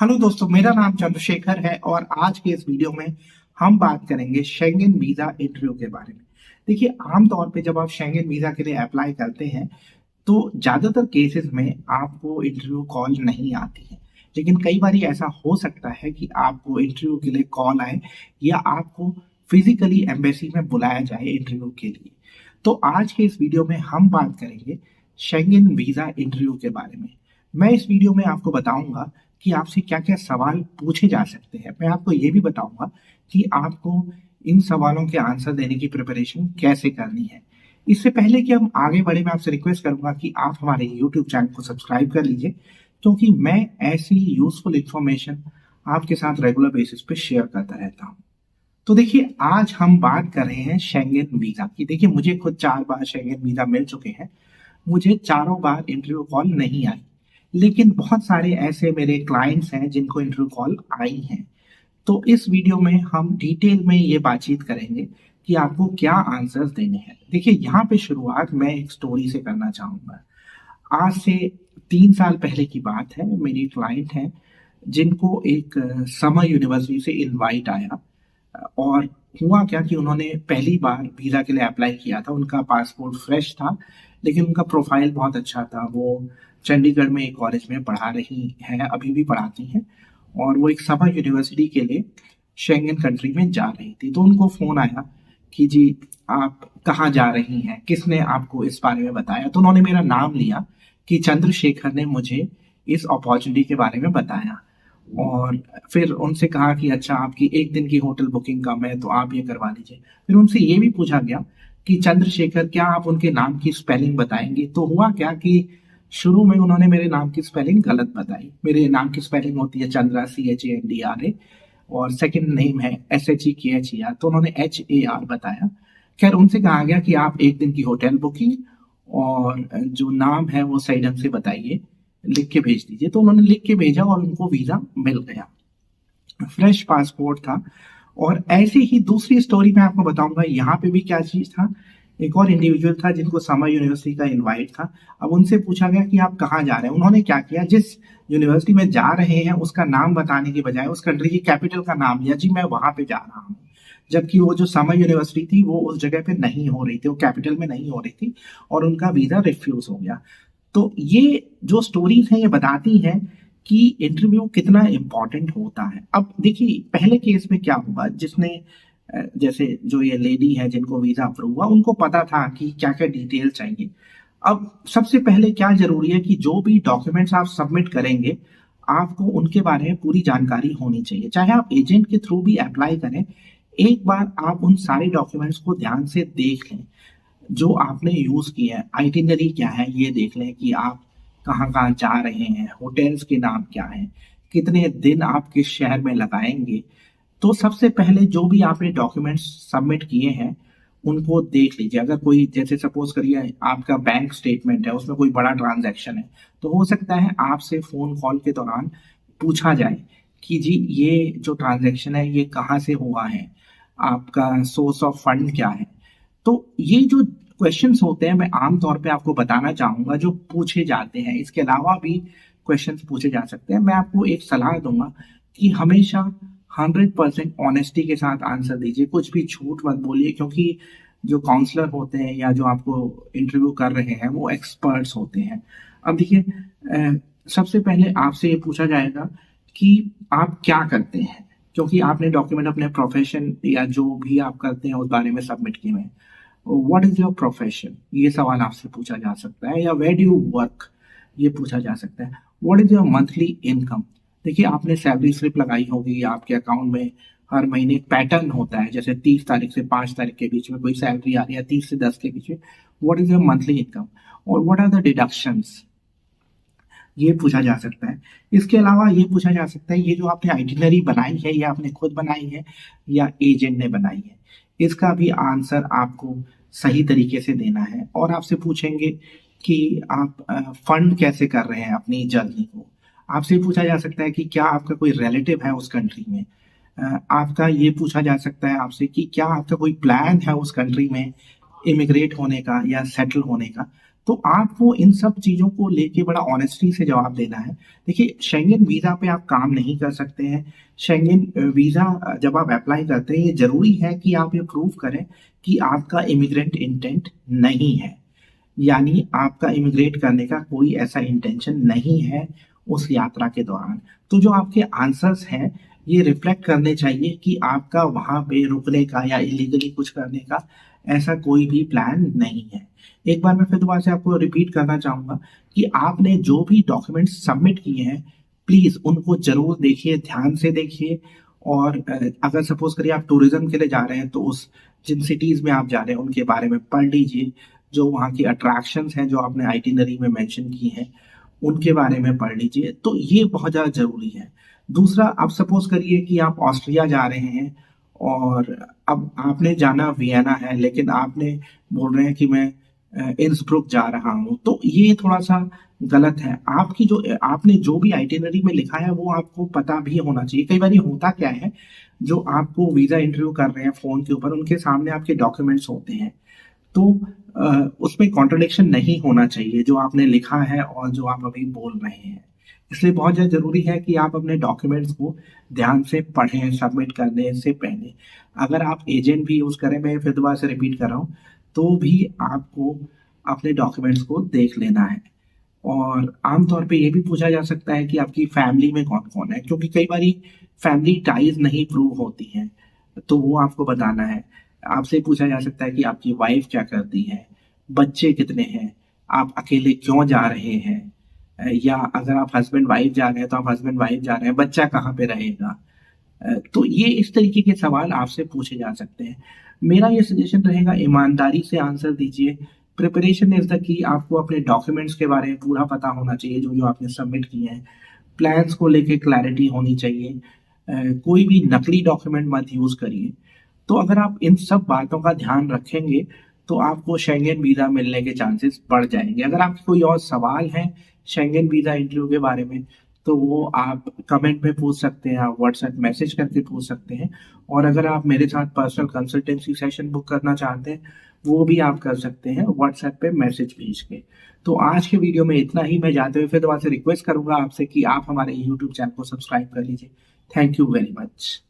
Hello दोस्तों, मेरा नाम चंद्रशेखर है और आज के इस वीडियो में हम बात करेंगे शेंगेन वीजा इंटरव्यू के बारे में। देखिए, आमतौर पे जब आप शेंगेन वीजा के लिए अप्लाई करते हैं तो ज्यादातर केसेस में आपको इंटरव्यू कॉल नहीं आती है। लेकिन कई बार ऐसा हो सकता है कि आपको इंटरव्यू के लिए कॉल आए या आपको फिजिकली एम्बेसी में बुलाया जाए इंटरव्यू के लिए। तो आज के इस वीडियो में हम बात करेंगे शेंगेन वीजा इंटरव्यू के बारे में। मैं इस वीडियो में आपको बताऊंगा कि आपसे क्या क्या सवाल पूछे जा सकते हैं। मैं आपको ये भी बताऊंगा कि आपको इन सवालों के आंसर देने की प्रिपरेशन कैसे करनी है। इससे पहले कि हम आगे बढ़े, मैं आपसे रिक्वेस्ट करूंगा कि आप हमारे यूट्यूब चैनल को सब्सक्राइब कर लीजिए, क्योंकि मैं ऐसी यूजफुल इंफॉर्मेशन आपके साथ रेगुलर बेसिस पे शेयर करता रहता हूँ। तो देखिए, आज हम बात कर रहे हैं शेंगेन वीजा की। देखिए, मुझे खुद 4 बार शेंगेन वीजा मिल चुके हैं। मुझे चारों बार इंटरव्यू कॉल नहीं आई, लेकिन बहुत सारे ऐसे मेरे क्लाइंट्स हैं जिनको इंटरव्यू कॉल आई हैं। तो इस वीडियो में हम डिटेल में ये बातचीत करेंगे कि आपको क्या आंसर्स देने हैं। देखिए, यहाँ पे शुरुआत मैं एक स्टोरी से करना चाहूंगा। आज से 3 साल पहले की बात है। मेरी क्लाइंट है जिनको एक समर यूनिवर्सिटी से इनवाइट आया, और हुआ क्या कि उन्होंने पहली बार वीजा के लिए अप्लाई किया था। उनका पासपोर्ट फ्रेश था, लेकिन उनका प्रोफाइल बहुत अच्छा था। वो चंडीगढ़ में एक कॉलेज में पढ़ा रही हैं, अभी भी पढ़ाती हैं, और वो एक समर यूनिवर्सिटी के लिए शेंगेन कंट्री में जा रही थी। तो उनको फोन आया कि जी, आप कहाँ जा रही हैं, किसने आपको इस बारे में बताया। तो उन्होंने मेरा नाम लिया कि चंद्रशेखर ने मुझे इस अपॉर्चुनिटी के बारे में बताया, और फिर उनसे कहा कि अच्छा, आपकी एक दिन की होटल बुकिंग कम है तो आप ये करवा लीजिए। फिर उनसे ये भी पूछा गया कि चंद्रशेखर, क्या आप उनके नाम की स्पेलिंग बताएंगे। तो हुआ क्या कि शुरू में उन्होंने मेरे नाम की स्पेलिंग गलत बताई। मेरे नाम की स्पेलिंग होती है चंद्रा, CHANDRA, और सेकंड नेम है SHEKHER, तो उन्होंने HAR बताया। खैर, उनसे कहा गया कि आप एक दिन की होटल बुकिंग और जो नाम है वो सही ढंग से बताइए, लिख के भेज दीजिए। तो उन्होंने लिख के भेजा और उनको वीजा मिल गया। फ्रेश पासपोर्ट था। और ऐसे ही दूसरी स्टोरी मैं आपको बताऊंगा, यहाँ पे भी क्या चीज था। एक और इंडिविजुअल था जिनको समर यूनिवर्सिटी का इनवाइट था। अब उनसे पूछा गया कि आप कहाँ जा रहे हैं। उन्होंने क्या किया, जिस यूनिवर्सिटी में जा रहे हैं उसका नाम बताने के बजाय उस कंट्री की कैपिटल का नाम लिया। जी, मैं वहां पे जा रहा हूँ, जबकि वो जो समर यूनिवर्सिटी थी वो उस जगह पे नहीं हो रही थी, वो कैपिटल में नहीं हो रही थी, और उनका वीजा रिफ्यूज हो गया। तो ये जो स्टोरीज हैं ये बताती हैं कि इंटरव्यू कितना इम्पोर्टेंट होता है। अब देखिए, पहले केस में क्या हुआ, जिसने जैसे जो ये लेडी है जिनको वीजा अप्रूव हुआ, उनको पता था कि क्या क्या डिटेल चाहिए। अब सबसे पहले क्या जरूरी है कि जो भी डॉक्यूमेंट्स आप सबमिट करेंगे, आपको उनके बारे में पूरी जानकारी होनी चाहिए। चाहे आप एजेंट के थ्रू भी अप्लाई करें, एक बार आप उन सारे डॉक्यूमेंट्स को ध्यान से देख लें जो आपने यूज किया है। आइटिनरी क्या है ये देख लें कि आप कहाँ कहाँ जा रहे हैं, होटल्स के नाम क्या हैं, कितने दिन आप किस शहर में लगाएंगे। तो सबसे पहले जो भी आपने डॉक्यूमेंट्स सबमिट किए हैं उनको देख लीजिए। अगर कोई, जैसे सपोज करिए आपका बैंक स्टेटमेंट है, उसमें कोई बड़ा ट्रांजैक्शन है, तो हो सकता है आपसे फोन कॉल के दौरान पूछा जाए कि जी, ये जो ट्रांजैक्शन है ये कहाँ से हुआ है, आपका सोर्स ऑफ फंड क्या है। तो ये जो क्वेश्चंस होते हैं, मैं आमतौर पे आपको बताना चाहूंगा जो पूछे जाते हैं। इसके अलावा भी क्वेश्चंस पूछे जा सकते हैं। मैं आपको एक सलाह दूंगा कि हमेशा 100% ऑनेस्टी के साथ आंसर दीजिए, कुछ भी झूठ मत बोलिए, क्योंकि जो काउंसलर होते हैं या जो आपको इंटरव्यू कर रहे हैं वो एक्सपर्ट्स होते हैं। अब देखिए, सबसे पहले आपसे ये पूछा जाएगा कि आप क्या करते हैं, क्योंकि आपने डॉक्यूमेंट अपने प्रोफेशन या जो भी आप करते हैं उस बारे में सबमिट किए हैं। व्हाट इज योर प्रोफेशन, ये सवाल आपसे पूछा जा सकता है। या वेयर डू यू वर्क, ये पूछा जा सकता है। What is your monthly income. देखिए, आपने सैलरी स्लिप लगाई होगी, आपके अकाउंट में हर महीने एक पैटर्न होता है, जैसे 30 तारीख से 5 तारीख के बीच में कोई सैलरी आ रही है, 30 से 10 के बीच में। What is your monthly income और व्हाट आर द डिडक्शंस, ये पूछा जा सकता है। इसके अलावा ये पूछा जा सकता है, ये जो आपने आइटिनरी बनाई है ये आपने खुद बनाई है या एजेंट ने बनाई है। इसका भी आंसर आपको सही तरीके से देना है। और आपसे पूछेंगे कि आप फंड कैसे कर रहे हैं अपनी जर्नी को। आपसे पूछा जा सकता है कि क्या आपका कोई रिलेटिव है उस कंट्री में। आपका ये पूछा जा सकता है आपसे कि क्या आपका कोई प्लान है उस कंट्री में इमिग्रेट होने का या सेटल होने का। तो आपको इन सब चीजों को लेके बड़ा ऑनेस्टी से जवाब देना है। देखिए, शेंगेन वीजा पे आप काम नहीं कर सकते हैं। शेंगेन वीजा जब आप अप्लाई करते हैं, ये जरूरी है कि आप ये प्रूव करें कि आपका इमिग्रेंट इंटेंट नहीं है, यानी आपका इमिग्रेट करने का कोई ऐसा इंटेंशन नहीं है उस यात्रा के दौरान। तो जो आपके आंसर्स हैं ये रिफ्लेक्ट करने चाहिए कि आपका वहां पे रुकने का या इलीगली कुछ करने का ऐसा कोई भी प्लान नहीं है। एक बार मैं फिर दोबारा से आपको रिपीट करना चाहूंगा कि आपने जो भी डॉक्यूमेंट्स सबमिट किए हैं, प्लीज उनको जरूर देखिए, ध्यान से देखिए। और अगर सपोज करिए आप टूरिज्म के लिए जा रहे हैं तो उस जिन सिटीज में आप जा रहे हैं उनके बारे में पढ़ लीजिए। जो वहाँ की अट्रैक्शंस हैं जो आपने आइटिनरी में मेंशन की हैं उनके बारे में पढ़ लीजिए। तो ये बहुत ज़्यादा जरूरी है। दूसरा, आप सपोज करिए कि आप ऑस्ट्रिया जा रहे हैं और अब आपने जाना वियना है, लेकिन आपने बोल रहे हैं कि मैं इंसब्रुक जा रहा हूँ, तो ये थोड़ा सा गलत है। आपकी जो आपने जो भी आइटिनरी में लिखा है वो आपको पता भी होना चाहिए। कई बार ये होता क्या है, जो आपको वीजा इंटरव्यू कर रहे हैं फोन के ऊपर, उनके सामने आपके डॉक्यूमेंट्स होते हैं, तो उसमें कॉन्ट्रडिक्शन नहीं होना चाहिए जो आपने लिखा है और जो आप अभी बोल रहे हैं। इसलिए बहुत ज़्यादा जरूरी है कि आप अपने डॉक्यूमेंट्स को ध्यान से पढ़ें सबमिट करने से पहले। अगर आप एजेंट भी यूज करें, मैं फिर दोबारा से रिपीट कर रहा हूँ, तो भी आपको अपने डॉक्यूमेंट्स को देख लेना है। और आमतौर पे ये भी पूछा जा सकता है कि आपकी फैमिली में कौन कौन है, क्योंकि कई बार फैमिली टाइज नहीं प्रूव होती हैं, तो वो आपको बताना है। आपसे पूछा जा सकता है कि आपकी वाइफ क्या करती है, बच्चे कितने हैं, आप अकेले क्यों जा रहे हैं, या अगर आप हस्बैंड वाइफ जा रहे हैं तो आप हस्बैंड वाइफ जा रहे हैं, बच्चा कहाँ पे रहेगा। तो ये इस तरीके के सवाल आपसे पूछे जा सकते हैं। मेरा ये सजेशन रहेगा, ईमानदारी से आंसर दीजिए। Preparation is the key. आपको अपने डॉक्यूमेंट्स के बारे में पूरा पता होना चाहिए जो जो आपने सबमिट किए हैं। प्लान्स को लेके क्लैरिटी होनी चाहिए। कोई भी नकली डॉक्यूमेंट मत यूज करिए। तो अगर आप इन सब बातों का ध्यान रखेंगे तो आपको शेंगेन वीजा मिलने के चांसेस बढ़ जाएंगे। अगर आपके कोई और सवाल है शेंगेन वीजा इंटरव्यू के बारे में, तो वो आप कमेंट में पूछ सकते हैं, आप व्हाट्सएप मैसेज करके पूछ सकते हैं। और अगर आप मेरे साथ पर्सनल कंसल्टेंसी सेशन बुक करना चाहते हैं, वो भी आप कर सकते हैं व्हाट्सएप पे मैसेज भेज के। तो आज के वीडियो में इतना ही। मैं जाते हुए फिर दोबारा से रिक्वेस्ट करूंगा आपसे कि आप हमारे यूट्यूब चैनल को सब्सक्राइब कर लीजिए। Thank you very much.